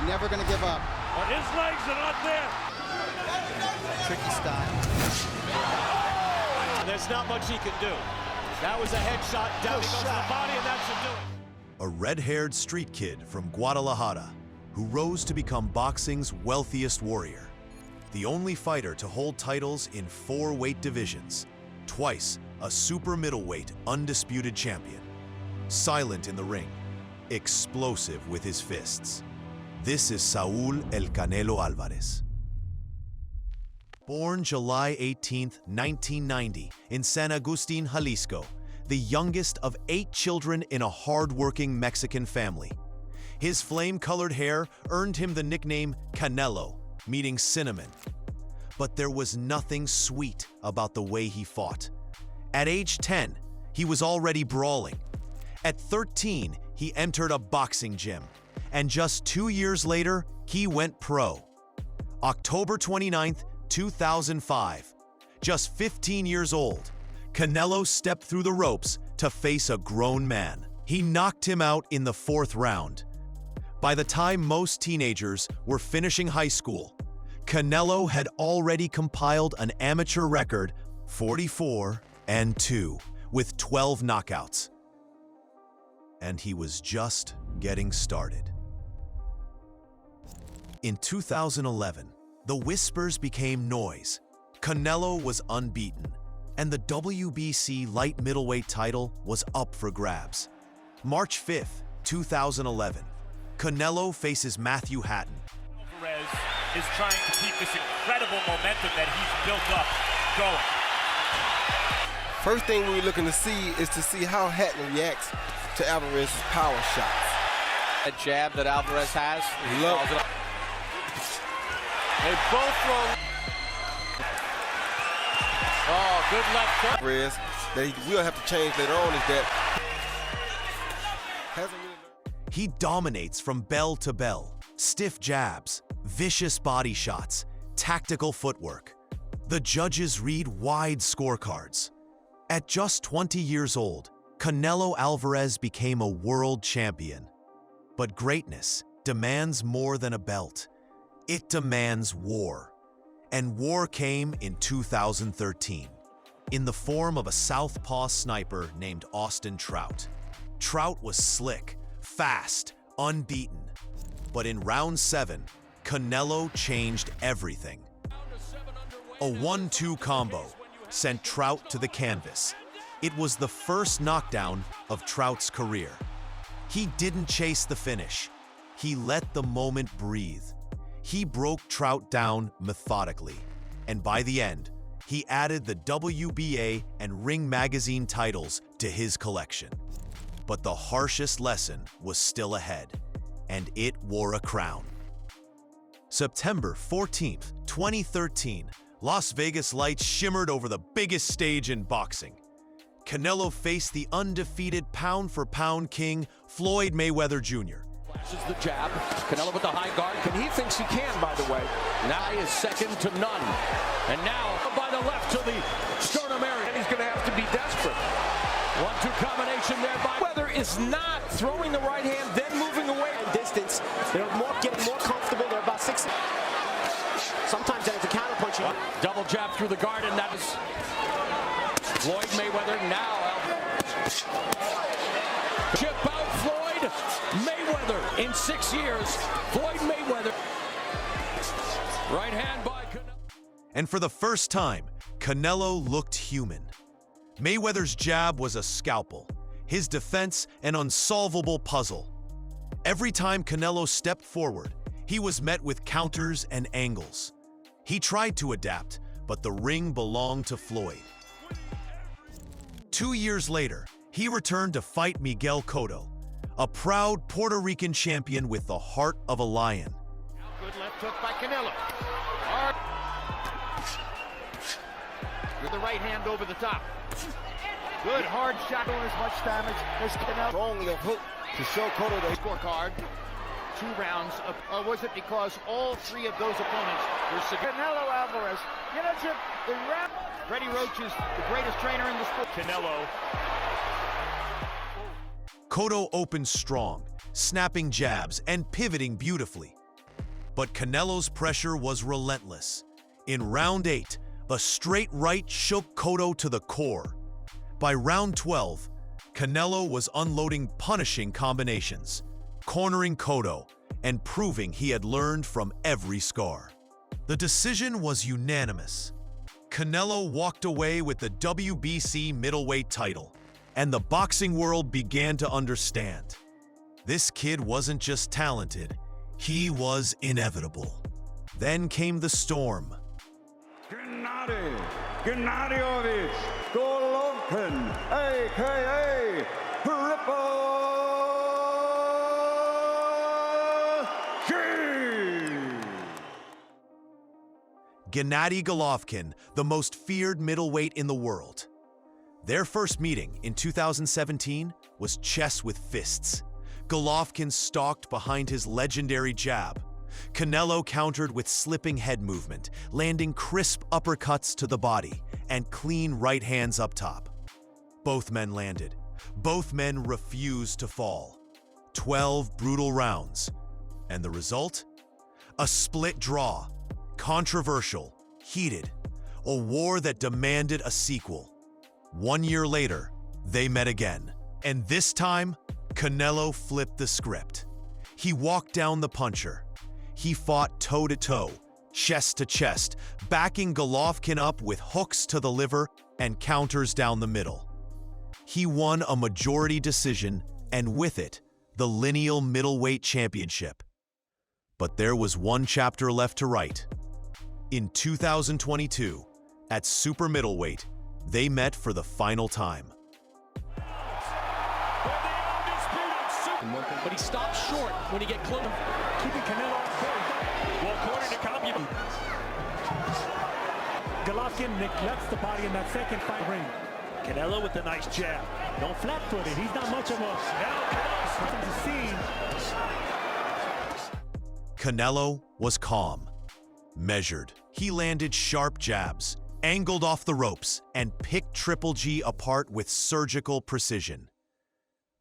never going to give up. But his legs are not there. Tricky style. There's not much he can do. That was a headshot, down he goes to the body, and that should do it. A red-haired street kid from Guadalajara who rose to become boxing's wealthiest warrior. The only fighter to hold titles in 4 weight divisions, twice a super middleweight undisputed champion. Silent in the ring, explosive with his fists. This is Saúl El Canelo Álvarez. Born July 18, 1990, in San Agustin, Jalisco, the youngest of 8 children in a hard-working Mexican family. His flame-colored hair earned him the nickname Canelo, meaning cinnamon. But there was nothing sweet about the way he fought. At age 10, he was already brawling. At 13, he entered a boxing gym, and just 2 years later, he went pro. October 29, 2005, just 15 years old, Canelo stepped through the ropes to face a grown man. He knocked him out in the 4th round. By the time most teenagers were finishing high school, Canelo had already compiled an amateur record 44-2 with 12 knockouts. And he was just getting started. In 2011, the whispers became noise. Canelo was unbeaten, and the WBC light middleweight title was up for grabs. March 5, 2011, Canelo faces Matthew Hatton. Alvarez is trying to keep this incredible momentum that he's built up going. First thing we're looking to see is to see how Hatton reacts to Alvarez's power shots. A jab that Alvarez has. Look. They both throw. Oh, good left hook. Alvarez, that he will have to change later on is that he dominates from bell to bell. Stiff jabs, vicious body shots, tactical footwork. The judges read wide scorecards. At just 20 years old, Canelo Álvarez became a world champion. But greatness demands more than a belt. It demands war. And war came in 2013, in the form of a southpaw sniper named Austin Trout. Trout was slick, fast, unbeaten. But in round 7, Canelo changed everything. A 1-2 combo sent Trout to the canvas. It was the first knockdown of Trout's career. He didn't chase the finish. He let the moment breathe. He broke Trout down methodically, and by the end, he added the WBA and Ring Magazine titles to his collection. But the harshest lesson was still ahead, and it wore a crown. September 14, 2013, Las Vegas lights shimmered over the biggest stage in boxing. Canelo faced the undefeated pound-for-pound king, Floyd Mayweather Jr. Flashes the jab. Canelo with the high guard, and he thinks he can, by the way. Now he is second to none. And now by the left to the sternum area. And he's going to have to be desperate. 1-2 combination there by Mayweather is not throwing the right hand, then moving away. Distance. They're getting more comfortable. They're about 6. Sometimes that's a counterpunching. Double jab through the guard, and that is Floyd Mayweather now. Chip out Floyd Mayweather in 6 years. Floyd Mayweather. Right hand by Canelo. And for the first time, Canelo looked human. Mayweather's jab was a scalpel, his defense an unsolvable puzzle. Every time Canelo stepped forward, he was met with counters and angles. He tried to adapt, but the ring belonged to Floyd. 2 years later, he returned to fight Miguel Cotto, a proud Puerto Rican champion with the heart of a lion. Good left hook by Canelo. With the right hand over the top. Good hard shot. Doing as much damage as Canelo. Strong left hook to show Cotto the scorecard. 2 rounds, or was it because all 3 of those opponents were severe? Canelo Álvarez, you know, Chip, the rap. Freddie Roach is the greatest trainer in the sport. Canelo. Cotto opened strong, snapping jabs and pivoting beautifully. But Canelo's pressure was relentless. In round 8, a straight right shook Cotto to the core. By round 12, Canelo was unloading punishing combinations, cornering Cotto, and proving he had learned from every scar. The decision was unanimous. Canelo walked away with the WBC middleweight title, and the boxing world began to understand. This kid wasn't just talented, he was inevitable. Then came the storm. Gennady Golovkin, a.k.a. Gennady Golovkin, the most feared middleweight in the world. Their first meeting in 2017 was chess with fists. Golovkin stalked behind his legendary jab. Canelo countered with slipping head movement, landing crisp uppercuts to the body and clean right hands up top. Both men landed. Both men refused to fall. 12 brutal rounds. And the result? A split draw. Controversial, heated, a war that demanded a sequel. 1 year later, they met again. And this time, Canelo flipped the script. He walked down the puncher. He fought toe-to-toe, chest-to-chest, backing Golovkin up with hooks to the liver and counters down the middle. He won a majority decision, and with it, the lineal middleweight championship. But there was one chapter left to write. In 2022, at super middleweight, they met for the final time. But he stopped short when he get close. Keeping Canelo off court. Well, according to Copy, Golovkin neglects the body in that second fight ring. Canelo with a nice jab. Don't flat-foot it. He's not much of a... Canelo was calm, measured. He landed sharp jabs, angled off the ropes, and picked Triple G apart with surgical precision.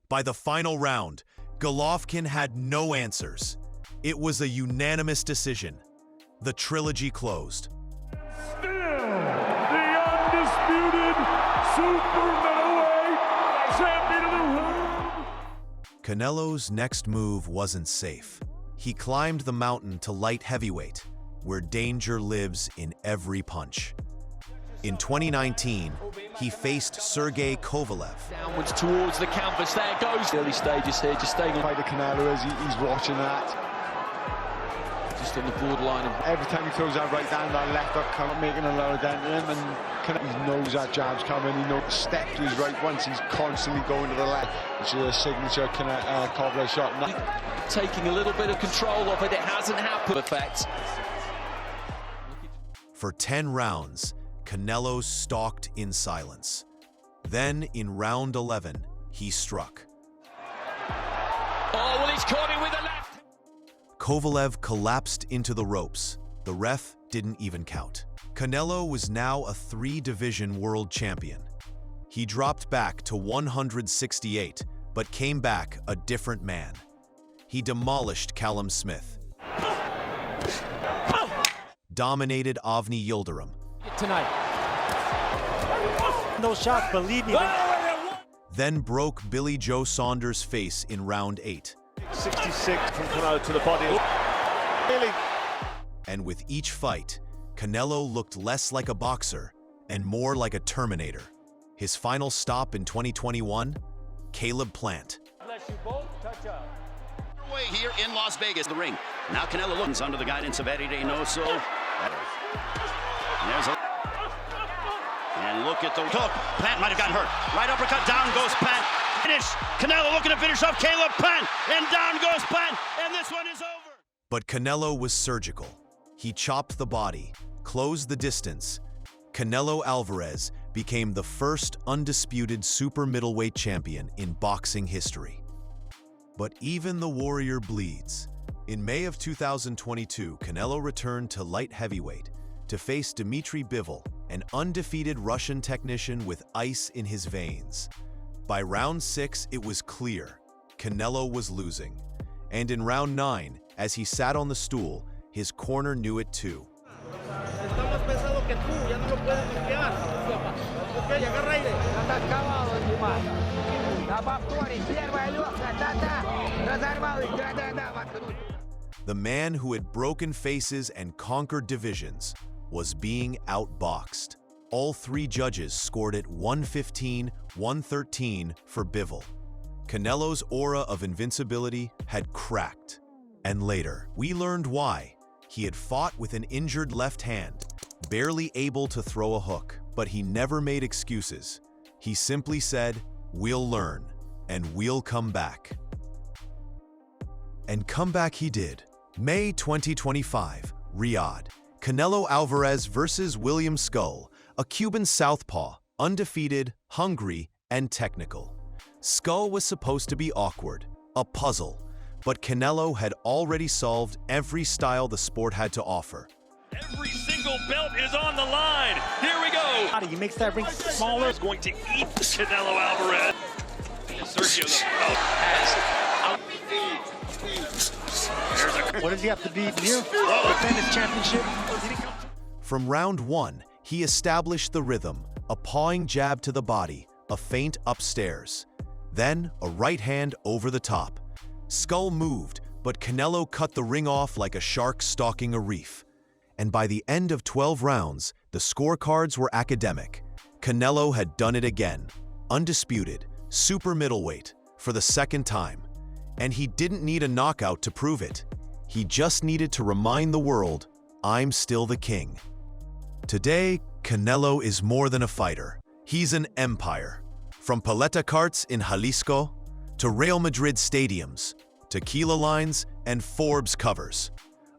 By the final round, Golovkin had no answers. It was a unanimous decision. The trilogy closed. Still, the undisputed super-middleweight champion of the world. Canelo's next move wasn't safe. He climbed the mountain to light heavyweight, where danger lives in every punch. In 2019, he faced Sergey Kovalev. Downwards towards the canvas, there goes. Early stages here, just staying By the Canelo as he's watching that. just on the borderline of... Every time he throws that right down, that left up coming, making a lower dent to him, and he knows that jab's coming. He knows step to his right once. He's constantly going to the left, which is a signature Kovalev shot. Taking a little bit of control of it, it hasn't happened. Effect. For 10 rounds, Canelo stalked in silence. Then, in round 11, he struck. Oh, well, he's caught him with a left. Kovalev collapsed into the ropes. The ref didn't even count. Canelo was now a 3-division world champion. He dropped back to 168, but came back a different man. He demolished Callum Smith. Dominated Avni Yildirim. Tonight. Those shots, believe me. Then broke Billy Joe Saunders' face in round 8. 66 from Canelo to the body. Really? And with each fight, Canelo looked less like a boxer and more like a Terminator. His final stop in 2021, Caleb Plant. Bless you both. Touch up. Way here in Las Vegas, the ring. Now Canelo looks under the guidance of Eddie Reynoso. There's a... And look at the hook. Plant might have gotten hurt. Right uppercut, down goes Plant. Finish. Canelo looking to finish off Caleb Plant. And down goes Plant. And this one is over. But Canelo was surgical. He chopped the body, closed the distance. Canelo Alvarez became the first undisputed super middleweight champion in boxing history. But even the warrior bleeds. In May of 2022, Canelo returned to light heavyweight to face Dmitry Bivol, an undefeated Russian technician with ice in his veins. By round 6, it was clear Canelo was losing. And in round 9, as he sat on the stool, his corner knew it too. The man who had broken faces and conquered divisions was being outboxed. All three judges scored it 115-113 for Bivol. Canelo's aura of invincibility had cracked. And later, we learned why. He had fought with an injured left hand, barely able to throw a hook, but he never made excuses. He simply said, "We'll learn, and we'll come back." And come back he did. May 2025, Riyadh. Canelo Álvarez versus William Skull, a Cuban southpaw, undefeated, hungry, and technical. Skull was supposed to be awkward, a puzzle, but Canelo had already solved every style the sport had to offer. Every single belt is on the line. Here we go. He makes that ring smaller. Is going to eat Canelo Álvarez. Sergio What does he have to be near to defend his championship? From round one, he established the rhythm, a pawing jab to the body, a feint upstairs. Then, a right hand over the top. Skull moved, but Canelo cut the ring off like a shark stalking a reef. And by the end of 12 rounds, the scorecards were academic. Canelo had done it again. Undisputed, super middleweight, for the second time. And he didn't need a knockout to prove it. He just needed to remind the world, "I'm still the king." Today, Canelo is more than a fighter. He's an empire. From paleta carts in Jalisco, to Real Madrid stadiums, tequila lines, and Forbes covers.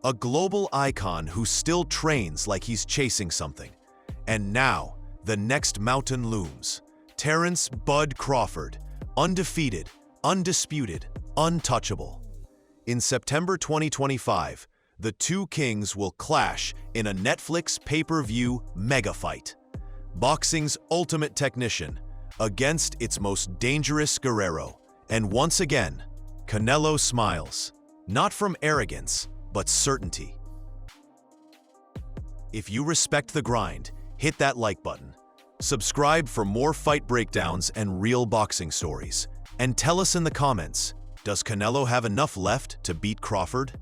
A global icon who still trains like he's chasing something. And now, the next mountain looms. Terence "Bud" Crawford, undefeated, undisputed, untouchable. In September 2025, the two kings will clash in a Netflix pay-per-view mega fight. Boxing's ultimate technician against its most dangerous guerrero. And once again, Canelo smiles, not from arrogance, but certainty. If you respect the grind, hit that like button. Subscribe for more fight breakdowns and real boxing stories. And tell us in the comments, does Canelo have enough left to beat Crawford?